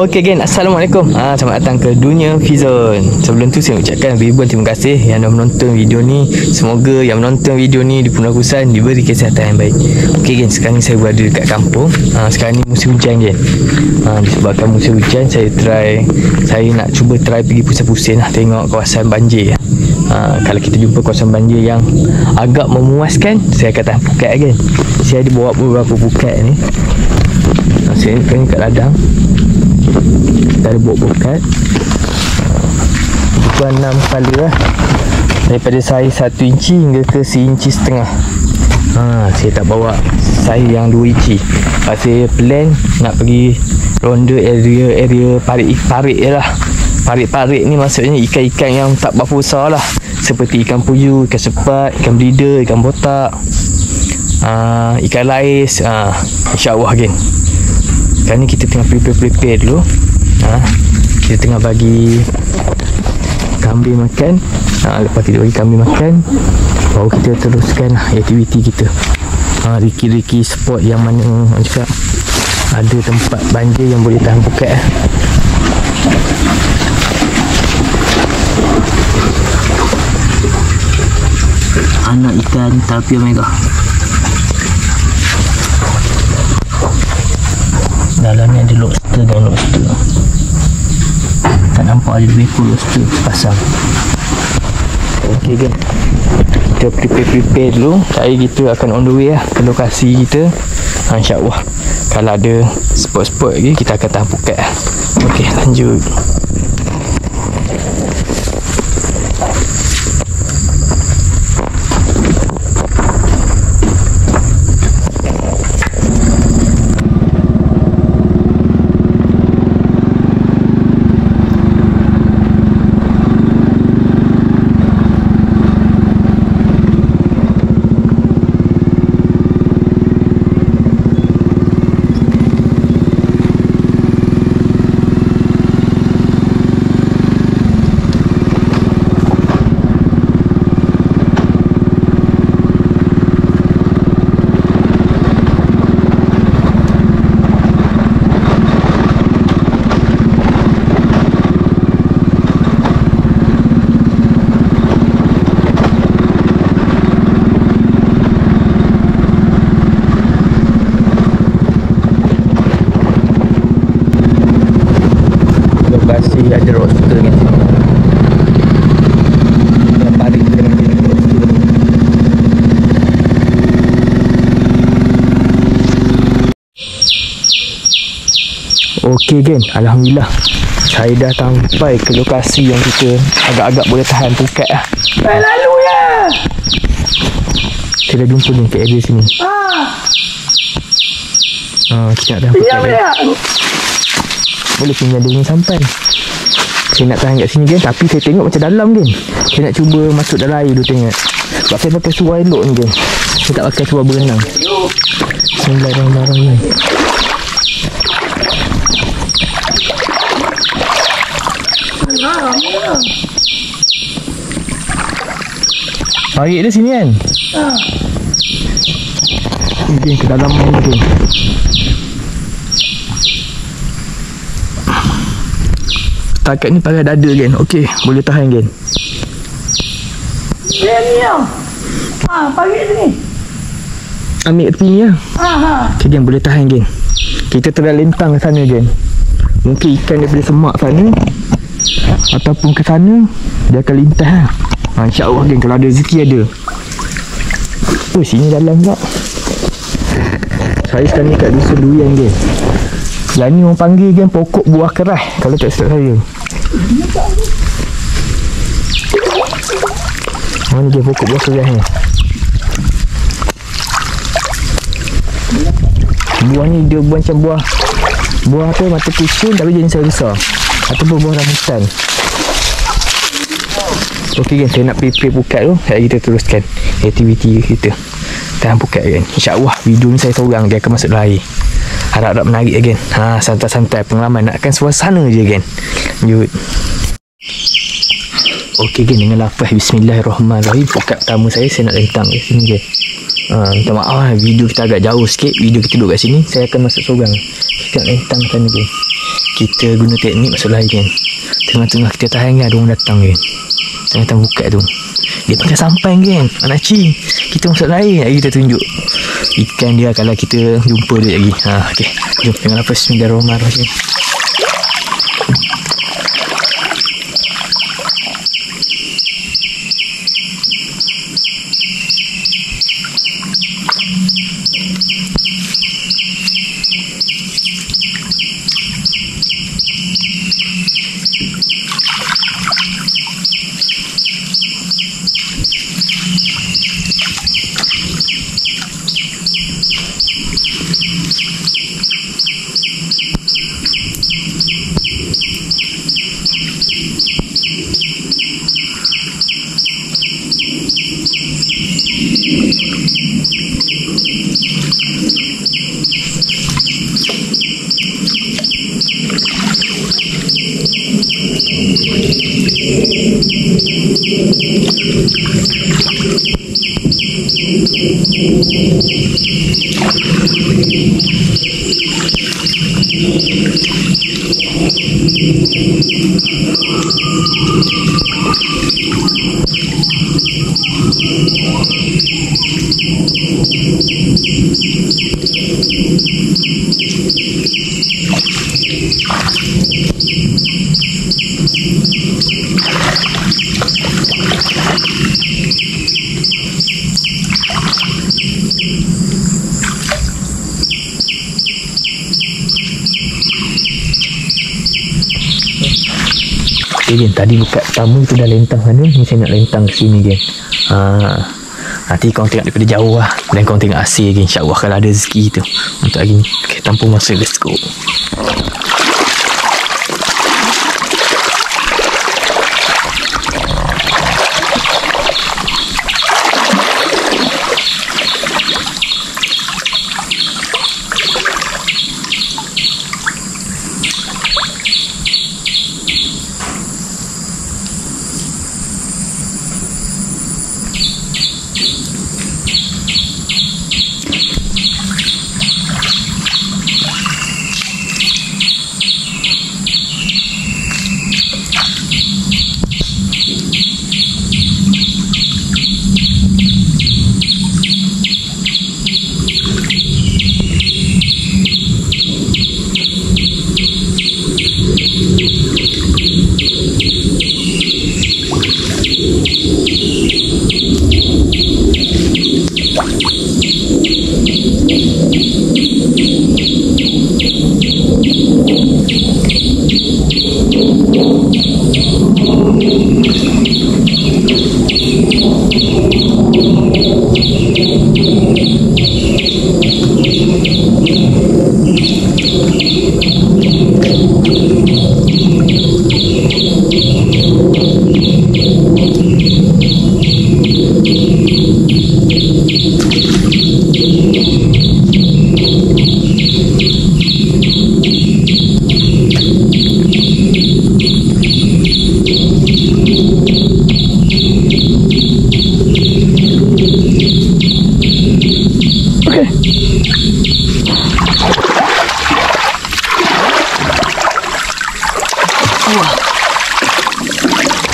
Okey gen, Assalamualaikum. Selamat datang ke Dunia Fizon. Sebelum tu saya ucapkan ribuan terima kasih yang dah menonton video ni. Semoga yang menonton video ni di Pengakusan diberi kesihatan yang baik. Okey gen, sekarang ni saya berada dekat kampung. Sekarang ni musim hujan gen. Disebabkan musim hujan, saya nak cuba try pergi pusing-pusing lah, tengok kawasan banjir. Kalau kita jumpa kawasan banjir yang agak memuaskan, saya akan tahan pukat kan. Saya ada bawa beberapa pukat ni. Saya ni kat ladang. Kita ada bawa pukat ukuran 6 kepala lah, daripada saiz 1 inci hingga ke 1,5 inci. Saya tak bawa saiz yang 2 inci. Saya plan nak pergi ronda area parit je lah. Parit-parit ni maksudnya ikan-ikan yang tak berapa besar lah, seperti ikan puyuh, ikan sepat, ikan berida, ikan botak, ikan lais. InsyaAllah kan. Sekarang ni kita tengah prepare dulu. Kita tengah bagi kambing makan. Lepas kita bagi kambing makan, baru kita teruskan aktiviti kita. Riki-riki spot yang mana cakap ada tempat banjir yang boleh tahan pukat. Anak ikan tilapia merah. Dalam ni ada lobster dan lobster. Tak nampak ada 2 ekor lobster pasang. Okey kan, kita prepare dulu. Hari kita akan on the way lah ke lokasi kita. InsyaAllah kalau ada spot-spot lagi, kita akan tahan pukat. Okey, lanjut. Lokasi ada roster kan. Parit dengan roster. Okey gen, alhamdulillah saya dah sampai ke lokasi yang kita agak-agak boleh tahan pukat lah. Lalu ya. Kita dah jumpa ni kat area sini. Kita nak tahan pukat ya. Boleh pinjam dia punya sampan. Saya nak tahan kat sini kan, tapi saya tengok macam dalam kan. Saya nak cuba masuk dalam air dulu tengok. Sebab saya pakai seluar elok ni kan. Saya tak pakai seluar berenang. Bismillahirrahmanirrahim. Tarik dia sini kan. Ini ke dalam air tu. Takat ni pakai dada kan. Okey, boleh tahan kan. Ni ya. Pagi sini. Ambil tepi ni lah. Okay kan, boleh tahan kan. Kita terlentang ke sana kan. Mungkin ikan daripada semak sana ataupun ke sana, dia akan lintas lah. InsyaAllah kan, kalau ada rezeki ada. Sini dalam pula. Saya sekarang ni kat dusun durian kan. Yang ni orang panggil kan pokok buah keras kalau tak silap saya. Mana dia pokok buah keras ni. Buah ni dia macam buah apa, mata kucing tapi jenis besar. Ataupun buah rambutan. Okey kan, saya nak prepare pukat tu. Hari kita teruskan aktiviti kita tahan pukat kan. InsyaAllah video ni saya seorang dia akan masuk dalam air. Harap-harap menarik kan. Santai-santai pengalaman, nakkan suasana je kan. Lanjut. Okey kan, dengan lafaz Bismillahirrahmanirrahim, pukat pertama saya nak lentang kat sini kan. Minta maaf video kita agak jauh sikit. Video kita duduk kat sini, saya akan masuk seorang. Kita nak lentang sana kan. kita guna teknik masuk air kan. Tengah-tengah kita tahan kan, ada orang datang kan. Tengah-tengah buka tu, dia pakai sampan kan. Anak cik, kita masuk air, kita tunjuk ikan dia kalau kita jumpa dia lagi. Okey, jom tengok apa. Bismillahirrahmanirrahim. Okay, Gen, tadi buka pertama tu dah lentang sana. Ni saya nak lentang ke sini, Gen. Nanti korang tengok daripada jauh lah. Dan korang tengok hasil, Gen. InsyaAllah kalau ada rezeki tu untuk hari ni. Okay, tanpa masa, let's go.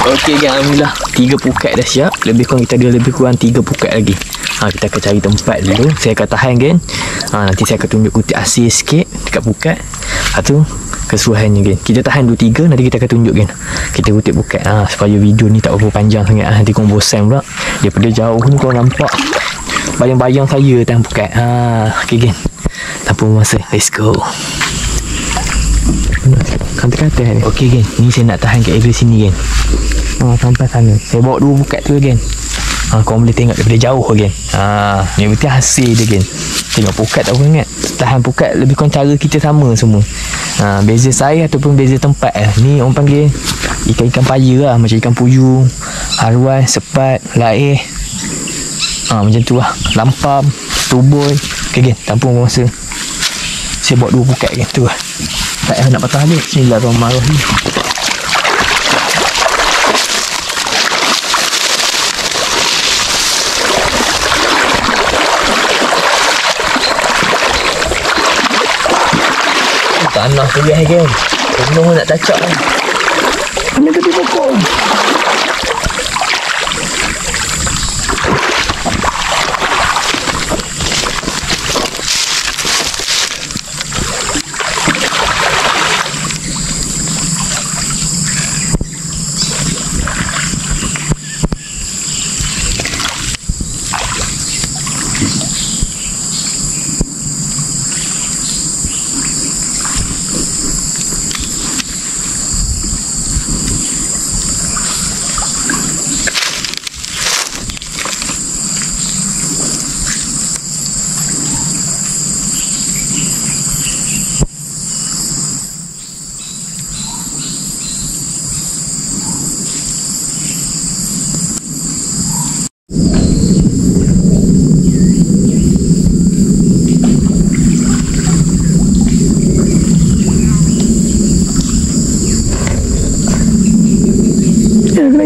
Okey, alhamdulillah 3 pukat dah siap. Lebih kurang kita ada lebih kurang 3 pukat lagi. Kita akan cari tempat dulu. Saya akan tahan, Gen. Nanti saya akan tunjuk kutip hasil sikit dekat pukat. Tu keseluruhannya, Gen. Kita tahan 2-3, nanti kita akan tunjuk, Gen. Kita kutip pukat supaya video ni tak berapa panjang sangat. Nanti korang bosan pula. Daripada jauh ni korang nampak bayang-bayang saya tahan pukat. Okey, Gen. Tanpa masa, let's go. Kata-kata ni. Okey, Gen. Ni saya nak tahan kat area sini, Gen. Sampai sana. Saya bawa 2 bukat tu, Gen. Korang boleh tengok daripada jauh, Gen. Ni berarti hasil dia, Gen. Tengok pukat tak ingat. Tahan pukat lebih kurang cara kita sama semua. Beza saya ataupun beza tempat lah. Ni orang panggil ikan-ikan paya lah. Macam ikan puyuh, haruan, sepat, laih. Macam tu lah. Lampam, tuboy. Okey, Gen. Tanpa masa. Saya bawa 2 pukat, Gen. Tu lah. Tak payah nak patah balik. Bismillahirrahmanirrahim. Tanah keras kan. Penuh nak tacak kan. Kena tepi pokok.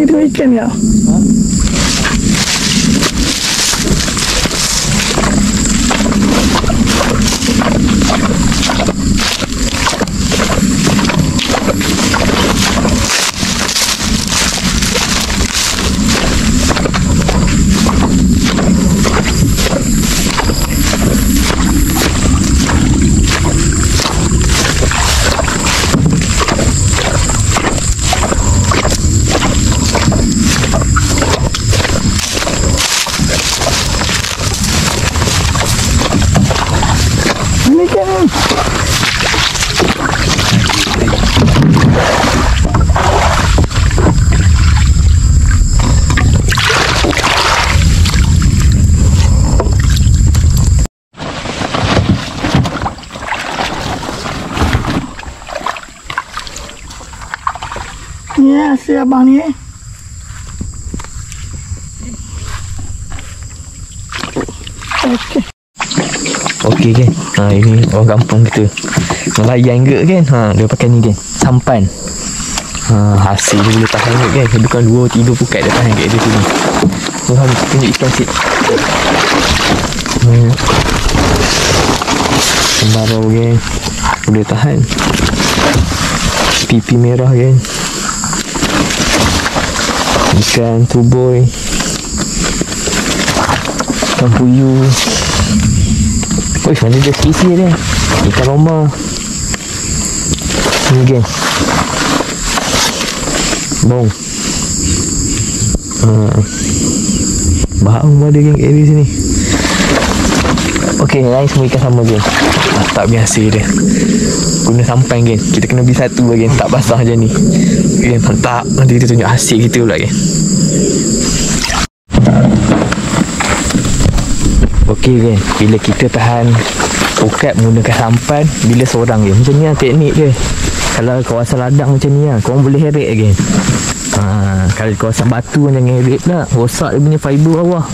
Kena ikan ya? Ya, si abang ni. Okey kan. Ini orang kampung kita. Nelayan ke kan. Dia pakai ni kan. Sampan. Hasil dia boleh tahan kan. Bukan 2-3 pukat dia tahan kat dia sini. Tuhan tunjuk ikan sikit. Sembarau kan. Boleh tahan. Pipi merah kan. Ikan tuboy, ikan puyuh. Mana dia spesies dia. Ikan loma. Ni kan. Bong. Baung ada kan kat area sini. Okey, lain semua ikan sama kan. Tak biasa dia. Guna sampan kan. Kita kena beli satu kan. Tak basah je ni. Kan, mantap. Nanti kita tunjuk hasil kita pula kan. Okey kan. Bila kita tahan pukat menggunakan sampan, bila seorang kan. Macam ni lah teknik dia. Kalau kawasan ladang macam ni lah, korang boleh heret kan. Kalau kawasan batu jangan heret pula. Rosak dia punya fiber bawah.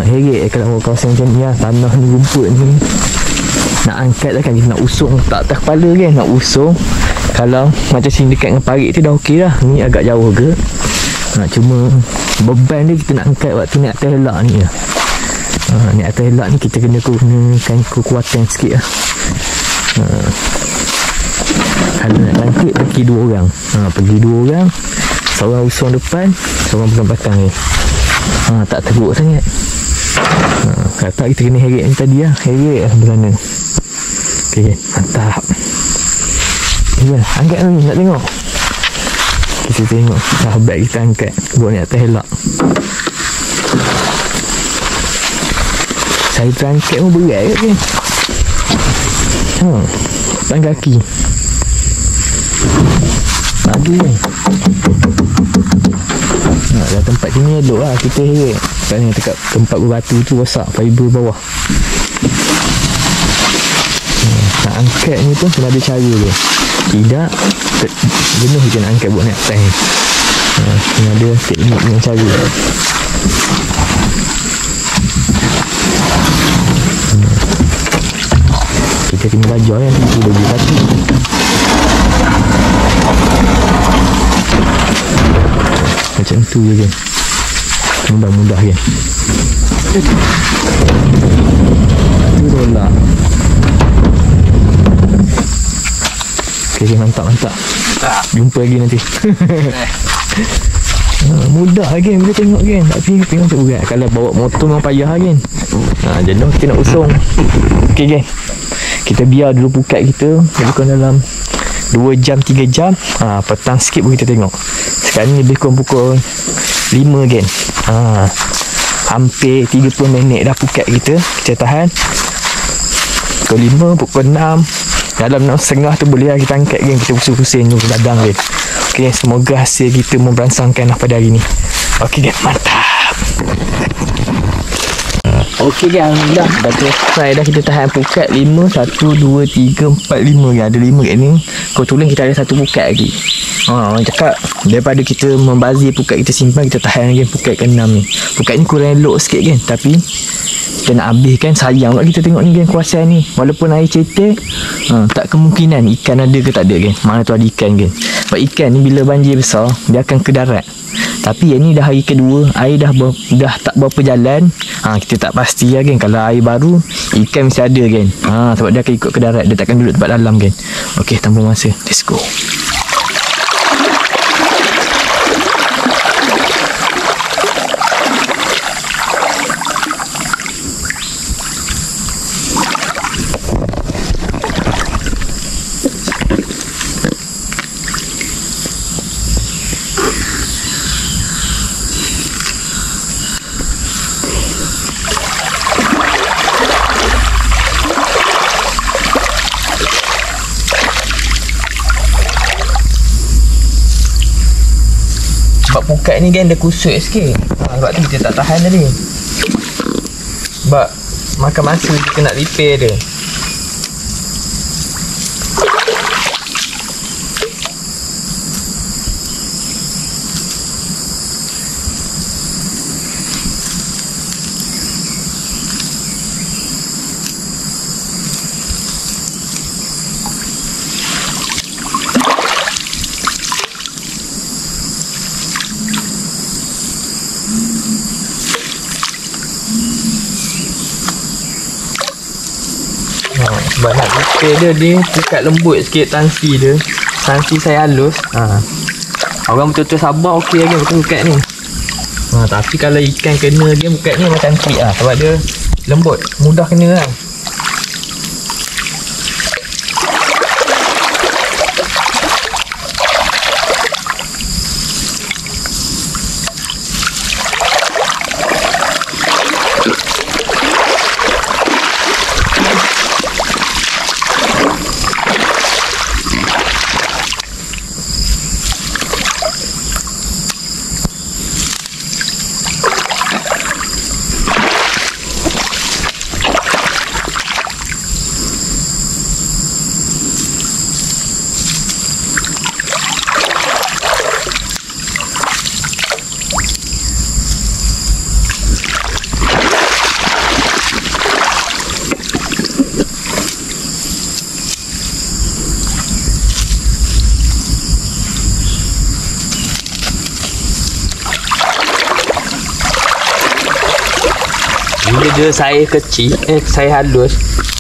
Heret kalau kawasan macam ni lah. Tanah ni, rumput ni. Nak angkat lah kan. Kita nak usung tak atas kepala kan. Nak usung. Kalau macam sini dekat dengan parit tu dah okey dah. Ni agak jauh ke. Cuma beban dia kita nak angkat waktu ni atas helak ni lah. Ni atas helak ni kita kena gunakan kekuatan sikit lah. Kalau nak angkat pergi 2 orang. Pergi 2 orang. Seorang usung depan, seorang pegang batang ni. Tak teruk sangat. Kalau tak kita kena heret ni tadi lah. Heret lah sebelah ni. Okay, mantap. Ya, angkat ni nak tengok. Kita tengok sahabat kita angkat buat ni atas helak. Saya terangkat pun berat ke kan. Tangan kaki lagi ni. Dah tempat sini elok lah kita heret. Sekarang dekat tempat berbatu tu rosak fiber bawah. Nak angkat ni pun kena ada cara dia. Tidak jenuh je nak angkat buat ni atas ni. Kena ada teknik dengan cara. Kita kena belajar kan. Kita bagi satu. Macam tu je kan. Mudah-mudah kan. Tu tolak. Okay, mantap. Jumpa lagi nanti. Mudah kan bila tengok kan. Tapi tengok macam berat. Kalau bawa motor memang payah kan. Jenuh kita nak usung. Okay kan, kita biar dulu pukat kita lebih kurang dalam 2 jam 3 jam. Petang sikit pun kita tengok. Sekarang ni lebih kurang pukul 5 kan. Hampir 30 minit dah pukat kita. Kita tahan pukul 5, pukul 6. Dalam 6.30 tu boleh lah kita angkat kan. Kita pusing-pusing dulu ladang kan. Okay, semoga hasil kita memberansangkan lah pada hari ni. Okay kan, mantap. Okay kan, alhamdulillah dah selesai dah. Kita tahan pukat 5, 1, 2, 3, 4, 5 kan. Ada 5 kat ni. Kau tulen kita ada 1 pukat lagi. Orang cakap daripada kita membazir pukat kita simpan, kita tahan lagi pukat ke 6 ni. Pukat ni kurang elok sikit kan, tapi kita nak habis kan. Sayang pula kita tengok ni kan, kuasan ni. Walaupun air cetek, tak kemungkinan ikan ada ke tak ada kan. Mana tu ada ikan kan. Sebab ikan ni bila banjir besar, dia akan ke darat. Tapi yang ni dah hari kedua, air dah tak berapa jalan. Kita tak pasti lah kan. Kalau air baru, ikan mesti ada kan. Sebab dia akan ikut ke darat, dia takkan duduk tempat dalam kan. Okey, tanpa masa, let's go. Sebab pukat ni kan dia kusut sikit. Sebab tu kita tak tahan tadi. Sebab makan masa kita nak repair dia. Sebab nak repair dia pukat lembut sikit tansi dia. Tansi saya halus. Orang betul-betul sabar okey lagi betul pukat ni. Tapi kalau ikan kena dia pukat ni macam cantik lah. Sebab dia lembut, mudah kena lah. Bila dia saya kecil, saya halus,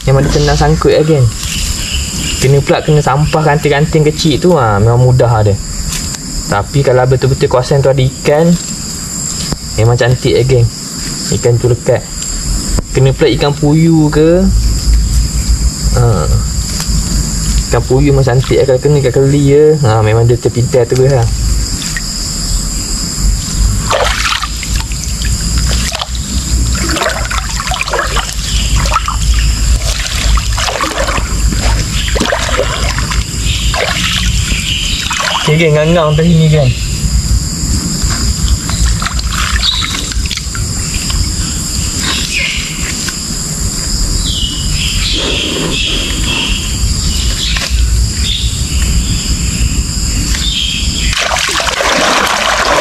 memang dia senang sangkut kan. Kena pula kena sampah ranting-ranting kecil tu, memang mudah dia. Tapi kalau betul-betul kawasan tu ada ikan, memang cantik kan. Ikan tu lekat. Kena pula ikan puyuh ke. Ikan puyuh memang cantik kalau kena ikan keli je. Memang dia terpintar terus lah. Okay kan, ngangang tadi ni kan.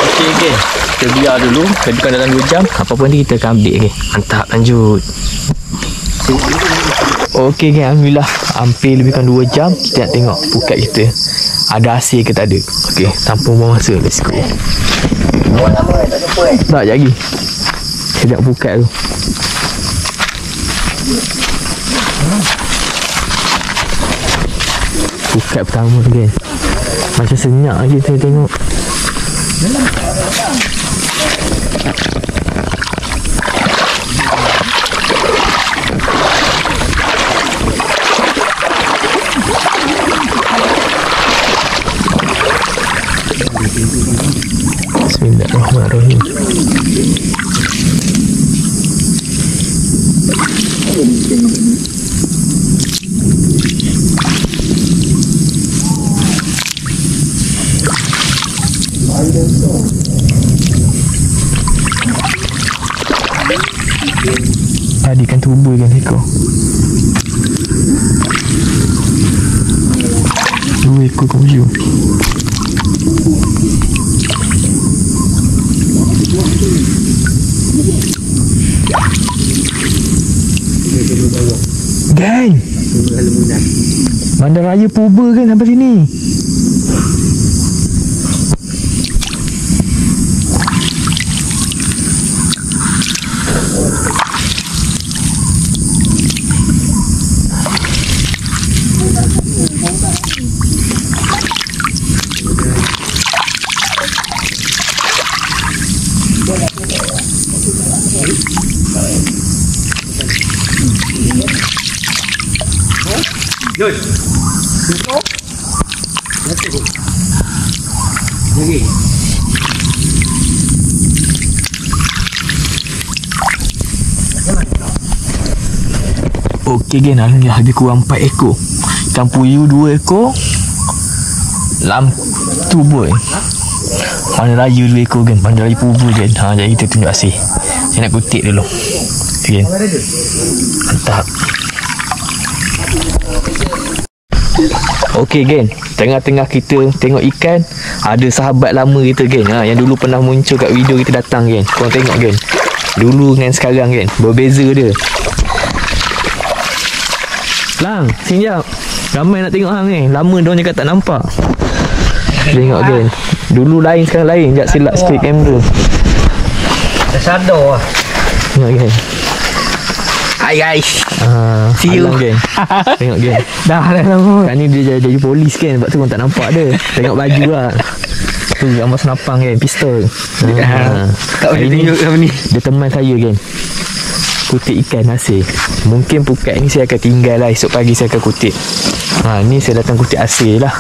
Okay kan, kita biar dulu. Kedudukan dalam 2 jam. Apa-apa nanti kita akan ambil kan. Mantap, lanjut. Okay kan, alhamdulillah. Hampir lebih kurang 2 jam. Kita nak tengok pukat kita ada hasil ke tak ada. Okay, tanpa buang masa, let's go. Tak lagi. Saya tengok pukat tu. Pukat pertama kan. Macam senyap je saya tengok. Bismillahirrahmanirrahim. Tadi kan tubuh kan ekor. 2 ekor kat hujung. Gang, Bandar Raya Purba kan sampai sini. Jod. Tutup. Nanti tu. Lagi. Okey gen, alhamdulillah ada kurang 4 ekor. Ikan puyuh 2 ekor. Lamtu boy. Bandar Raya 2 ekor kan. Bandar Raya Purba je. Ha, jadi kita tunjuk asih. Saya nak kutip dulu. Okey. Mantap. Okey gen, tengah-tengah kita tengok ikan, ada sahabat lama kita gen, yang dulu pernah muncul kat video kita datang gen. Korang tengok gen, dulu dengan sekarang gen, berbeza dia. Lang, sini jap. Ramai nak tengok hang ni. Lama diorang cakap tak nampak. Tengok gen, dulu lain sekarang lain. Sekejap silap sikit kamera. Dah sadar lah. Tengok gen. Hai guys. See you gen. Tengok gen. Dah lama. Kan ni dia jadi polis kan. Sebab tu korang tak nampak dia. Tengok baju lah. Tu gambar senapang kan. Pistol. Tak boleh tunjuk apa ni. Dia teman saya kan. Kutip ikan hasil. Mungkin pukat ni saya akan tinggal lah. Esok pagi saya akan kutip. Ni saya datang kutip hasil lah.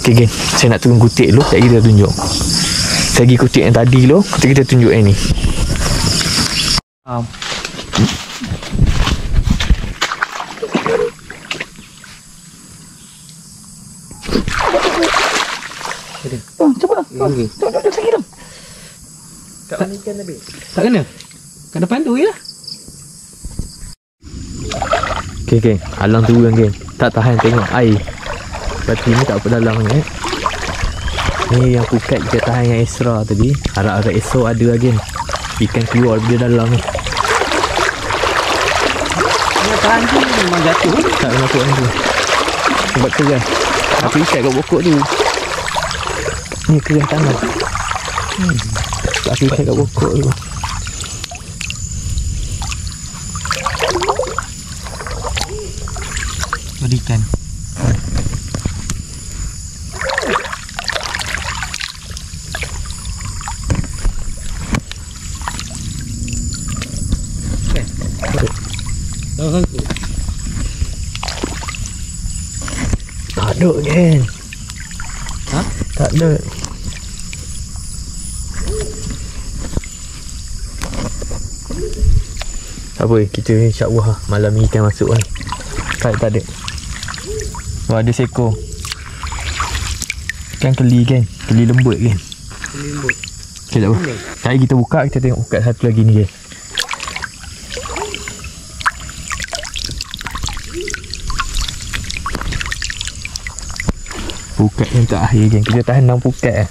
Okey gen. Saya nak turun kutip dulu. Sekejap kita tunjuk. Saya pergi kutip yang tadi dulu. Kita tunjuk yang ni. Cepat. Jom saya kira. Tak kena ikan tadi. Tak kena. Kat depan tu je lah. Okay geng, alang turun geng. Tak tahan tengok air. Berarti ni tak apa dalam ni. Ni yang pukat kita tahan yang extra tadi. Harap-harap esok ada lah geng. Ikan keluar daripada dalam ni. Yang tahan tu memang jatuh. Tak kena masuk tu. Sebab keras. Apa ikat kat pokok tu. Ni keras tanah. Apa ikat kat pokok tu. Berikan. Dah sangkut. Tak ada kan. Ha? Tak ada. Tak apa, kita insyaAllah malam ni ikan masuk kan. Tak ada. Wah, ada seekor. Ikan keli kan. Keli lembut kan. Keli lembut. Okay, tak apa. Tadi kita buka, kita tengok buka satu lagi ni kan. Pukat yang tak akhir kan. Kita tahan 6 pukat lah.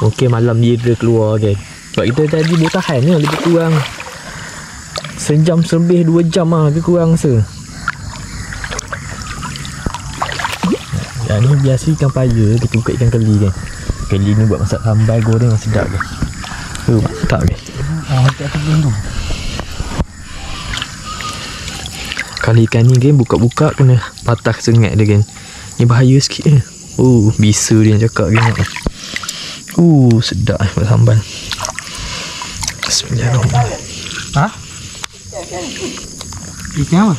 Okey, malam dia keluar kan. Sebab kita tadi boleh tahan je. Lebih kurang sejam lebih 2 jam lah. Lebih kurang rasa. Yang ni biasa ikan paya, kita buka ikan keli kan. Keli ni buat masak sambal goreng yang sedap kan. Mantap kan. Kalau ikan ni kan buka-buka kena patah sengat dia kan. Ni bahaya sikit kan. Bisa dia yang cakap kan. Sedap buat sambal. Bismillahirrahmanirrahim. Ha? Ikan apa?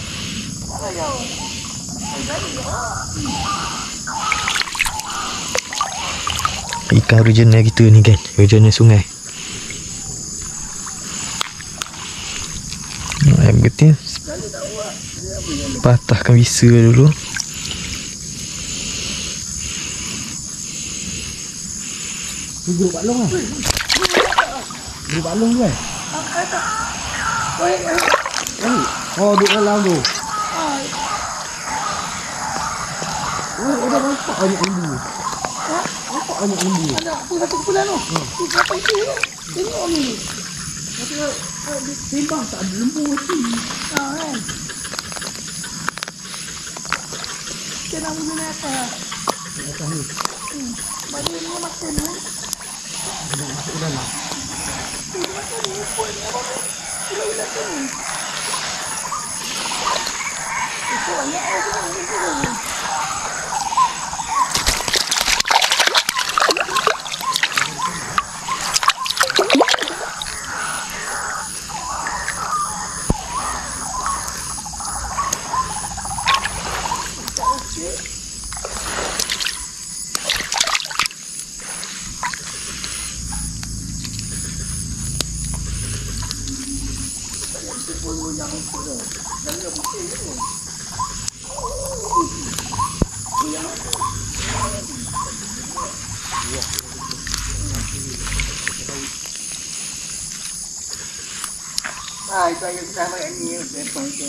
Ikan original kita ni kan. Original sungai. Yang penting patahkan bisa dulu. Duduk balong lah. Duduk balong tu kan? Oh, duduk dalam tu. Dah nampak banyak lembu. Nampak banyak lembu. Ada apa satu kepala tu? Berapa itu tu? Tengok ni. Dia sembang tak ada lembu mati. Kan? Kita nak guna apa? Atas ni. Bagi ni makan ni. Masuk dalam. Makan ni pun apa ni? Kita nak ni. Itu banyak orang ni. Itu yang kita makan ni depan tu.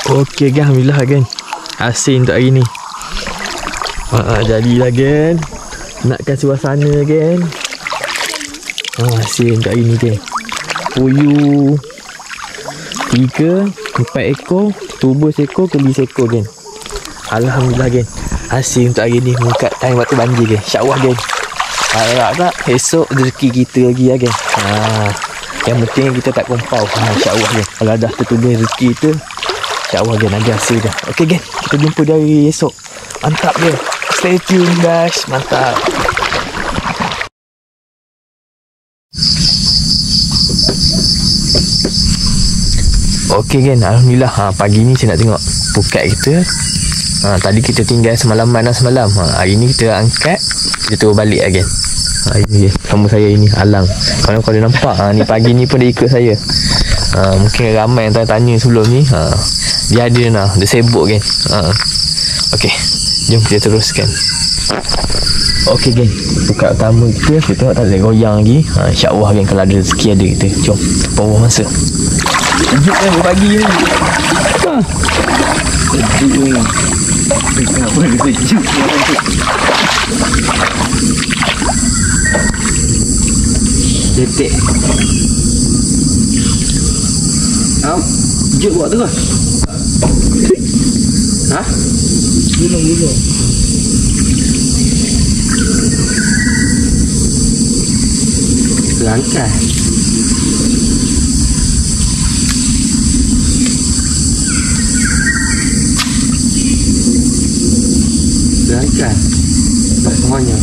Okey kan, alhamdulillah kan. Hasil untuk hari ni. Jadilah kan. Nakkan suasana kan. Hasil untuk hari ni kan. Puyuh 3, 4 ekor, tubuh seekor, keli seekor kan. Alhamdulillah kan. Hasil untuk hari ni mengikat time waktu banjir kan. InsyaAllah kan. Harap tak esok rezeki kita lagi lah kan. Yang penting kita tak kompau. InsyaAllah kan. Kalau dah tertulis rezeki kita, InsyaAllah kan ada hasil dah. Okey kan, kita jumpa dari esok. Mantap kan. Stay tune guys. Mantap. Okey kan, alhamdulillah. Pagi ni saya nak tengok pukat kita. Tadi kita tinggal semalaman semalam. Hari ni kita angkat, kita turun balik lah kan. Ini sama saya ini Alang. Kalau kau nampak ni pagi ni pun dia ikut saya. Mungkin ramai yang tanya sebelum ni. Dia ada nah, dia sibuk kan. Okey, jom kita teruskan. Okey geng, buka utama kita tengok tak ada goyang lagi. InsyaAllah kan, kalau ada rezeki ada kita. Jom, bawa masa. Sejuk kan pagi ni. Sejuk ni. Kenapa dia sejuk? Detik. Sejuk buat tu lah. Gulung. Langkah. Langkah. Semuanya.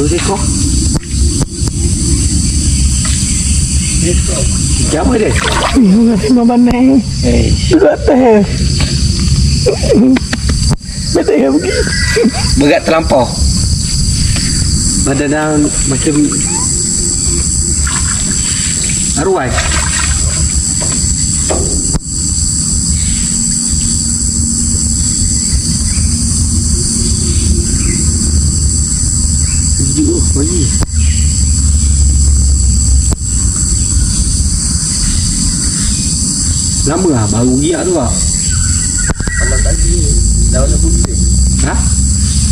Terus ekor. Siapa dia? Memang pandai. Berat teh. Betul ya pergi. Berat terlampau. Badan macam arwah. Lagi lama lah baru giat tu lah. Malam tadi dah warna putih. Ha?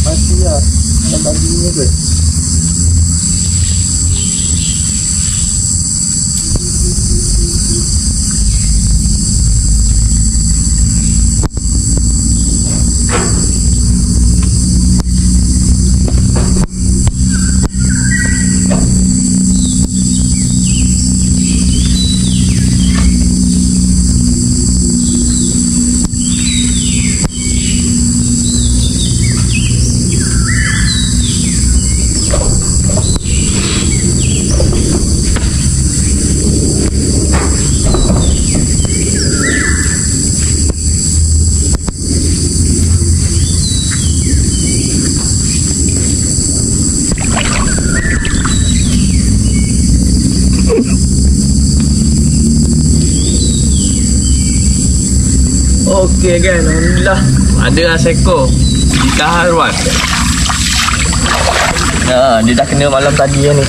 Masih lah. Malam tadi ni apa? Okey kan, alhamdulillah ada lah seko. Ditahan Ruan. Ya, dia dah kena malam tadi lah ni.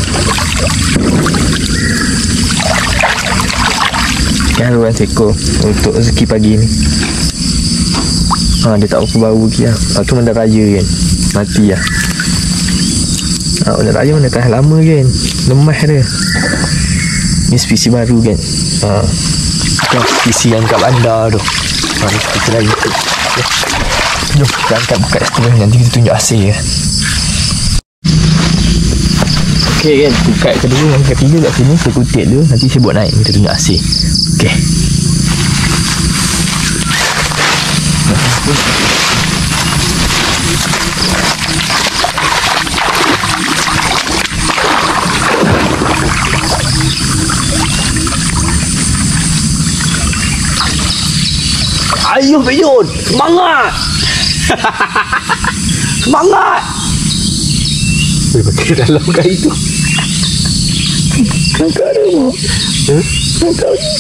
Kan Ruan seko untuk rezeki pagi ni. Dia tak apa bau lagi lah. Lepas tu mana raya kan, mati lah. Mana raya mana tahan lama kan, lemah dia. Ni spesies baru kan. Kan spesies yang kat bandar tu. Mari kita lagi. Jom kita angkat buka setengah, nanti kita tunjuk hasil ya. Okey kan, buka kedua yang ketiga kat sini saya kutip dulu, nanti saya buat naik kita tunjuk hasil. Okey. Ayo Peyun, semangat. Semangat. Boleh pakai dalam kain tu. Nangkap dia mau. Nangkap dia.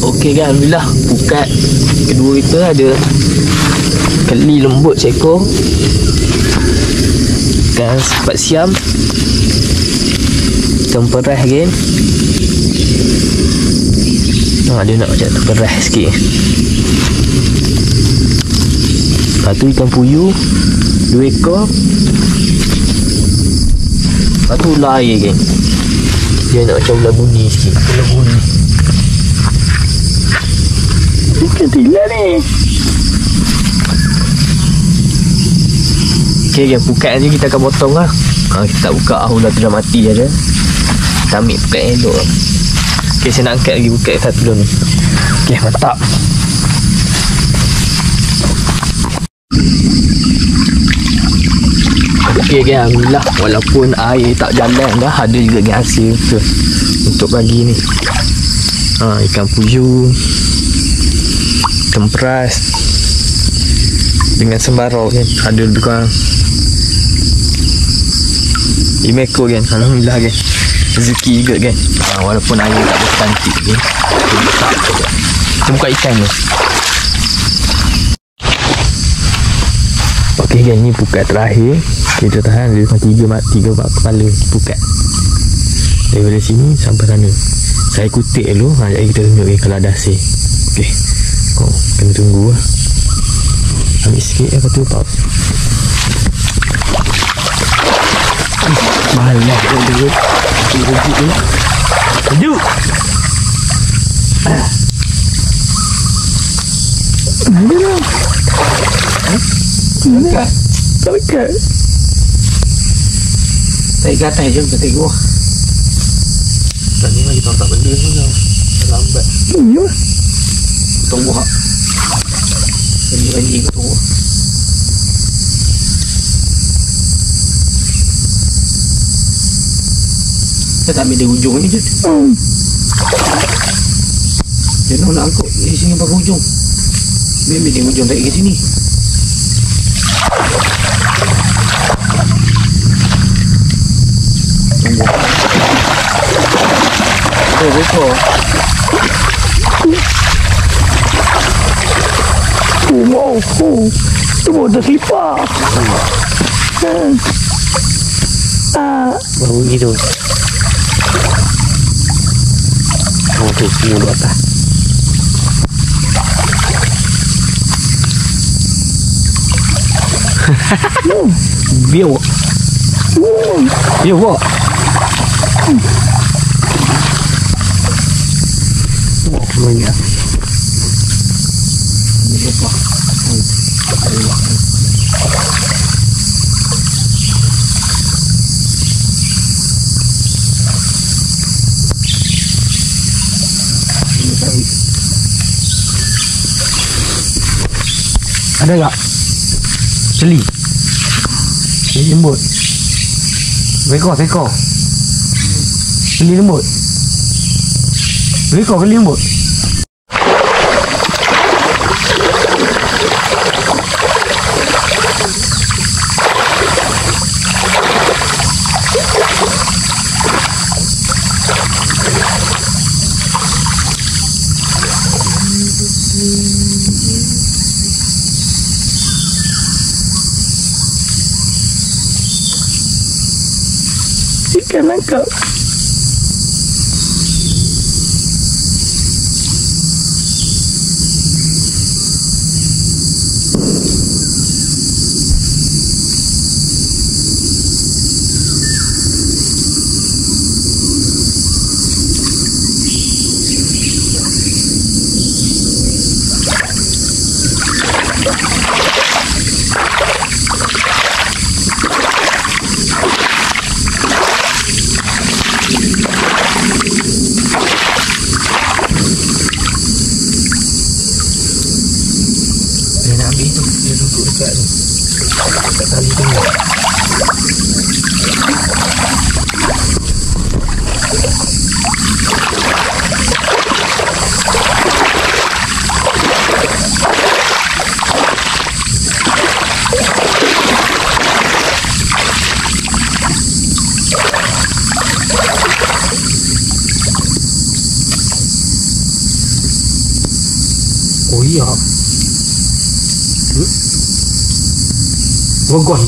Okey kan, alhamdulillah pukat kedua kita ada keli lembut seekor dan sepat siam temperas kan. Dia nak macam temperas sikit. Lepas tu ikan puyuh 2 ekor. Lepas tu ular air kan, dia nak macam ular bunyi sikit. Ular bunyi ikan tila ni. Okey kan, pukat nanti kita akan potong lah. Kita tak buka ular tu dah mati je. Kita ambil pukat yang elok lah. Okey, saya nak angkat lagi pukat satu dulu ni. Okey, mantap. Okey kan, alhamdulillah walaupun air tak jalan dah, ada juga ni hasil tu untuk pagi ni. Ikan puyuh, temperas dengan sembarau kan, ada lebih kurang 5 ekor kan. Alhamdulillah kan, rezeki juga kan. Walaupun air tak bercantik kan, kita buka ikan tu. Okey kan, ni pukat terakhir. Kita tahan dia dengan 3 kepala pukat daripada sini sampai sana. Saya kutip dulu, jadi kita tunjuk kalau ada hasil. Okey, kena tunggu lah. Ambil sikit, lepas tu pause. Malah dia duduk. Ada lah. Tak dekat. Tarik ke atas je, kita tengok. Tadi lagi tak benda tu dah lambat. Ya. Tunggu hak. Janji tunggu. Kita tak ambil di ujung ni je. Jangan nak angkut di sini pakai ujung. Ambil di ujung tarik ke sini. Tunggu. Rekor. Wow. Tu dah selipar. Baru gitu. Oh tu mulut atas. Biar. Biar buat. Oh, banyak. Ini apa? Ada tak? Celi. Celi lembut. Rekor. Celi lembut. Rekor kali lembut. Ikan nangkap. Oh iya. Gorgon.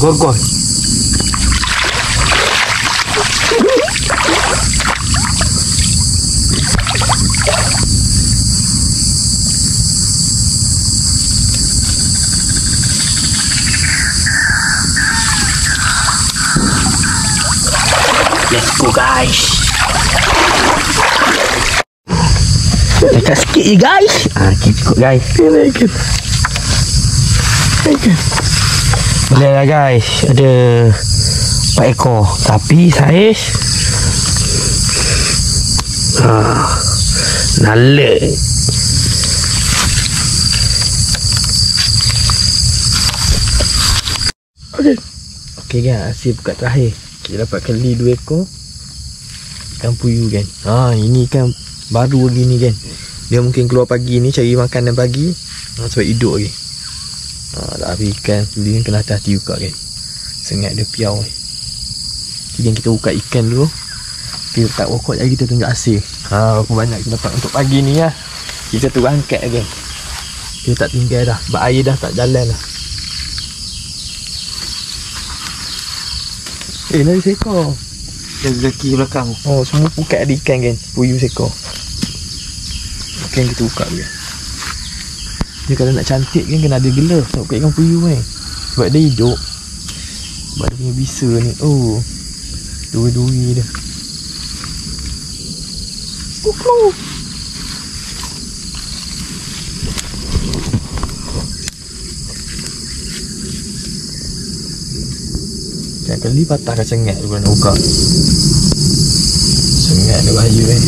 Let's go guys. Dekat sikit je guys. Kita cukup guys. Ikan. Boleh lah guys. Ada 4 ekor. Tapi saiz nalek. Okey kan, hasil buka terakhir. Kita dapat keli 2 ekor ikan puyuh kan. Ini ikan baru lagi ni kan. Dia mungkin keluar pagi ni cari makanan pagi. Sebab hidup lagi. Dah habis ikan ni kena hati-hati juga kan. Sengat dia piau ni. Jadi kita buka ikan dulu. Kita tak rokok lagi, kita tunjuk hasil. Berapa banyak kita dapat untuk pagi ni lah. Kita tu angkat kan. Kita tak tinggal dah. Sebab air dah tak jalan lah. Lari seekor. Jaga kaki belakang. Semua pukat ada ikan kan. Puyuh seekor. Ikan kita buka dulu. Dia kalau nak cantik kan kena ada glove. Tak buka ikan puyuh kan. Sebab dia hidup. Sebab dia punya bisa ni. Duri-duri dia. Jangan kali patahkan sengat tu nak buka. Sengat dia bahaya kan.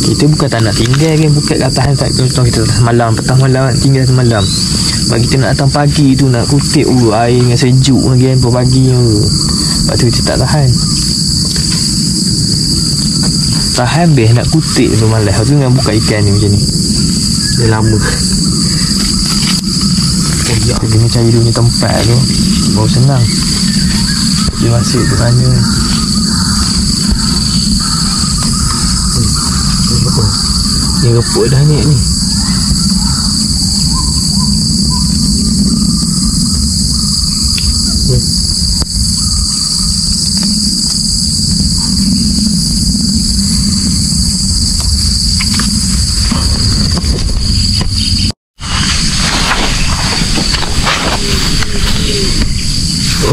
Kita bukan tak nak tinggal kan, bukan kat tahan tak, contoh kita semalam, petang malam tinggal semalam. Sebab kita nak datang pagi tu nak kutip air dengan sejuk lagi kan, pagi tu. Sebab tu kita tak tahan. Tahan beh nak kutip tu malas. Lepas tu dengan buka ikan ni macam ni. Dah lama. Kita kena cari dia punya tempat tu, baru senang. Dia masuk tu mana. Ni reput dah ni.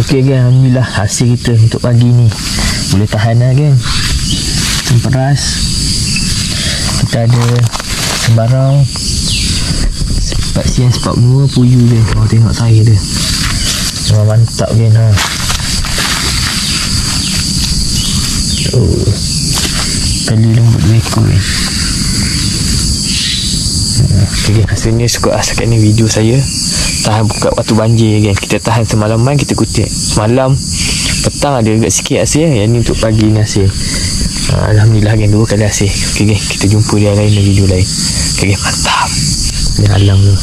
Okey kan, alhamdulillah hasil kita untuk pagi ni boleh tahan lah kan. Temperas, kita ada sembarau, sepat siang, sepat benua, puyuh dia. Kau tengok saya dia memang mantap kan ha. Kali lembut 2 ekor kan. Okay, hasilnya suka asalkan ni video saya. Tahan buka waktu banjir kan. Kita tahan semalaman, kita kutip. Semalam petang ada agak sikit hasil. Yang ni untuk pagi ni hasil. Alhamdulillah kan, 2 kali hasil. Okay, kita jumpa dia lain video lain. Okay, mantap. Ni alam tu.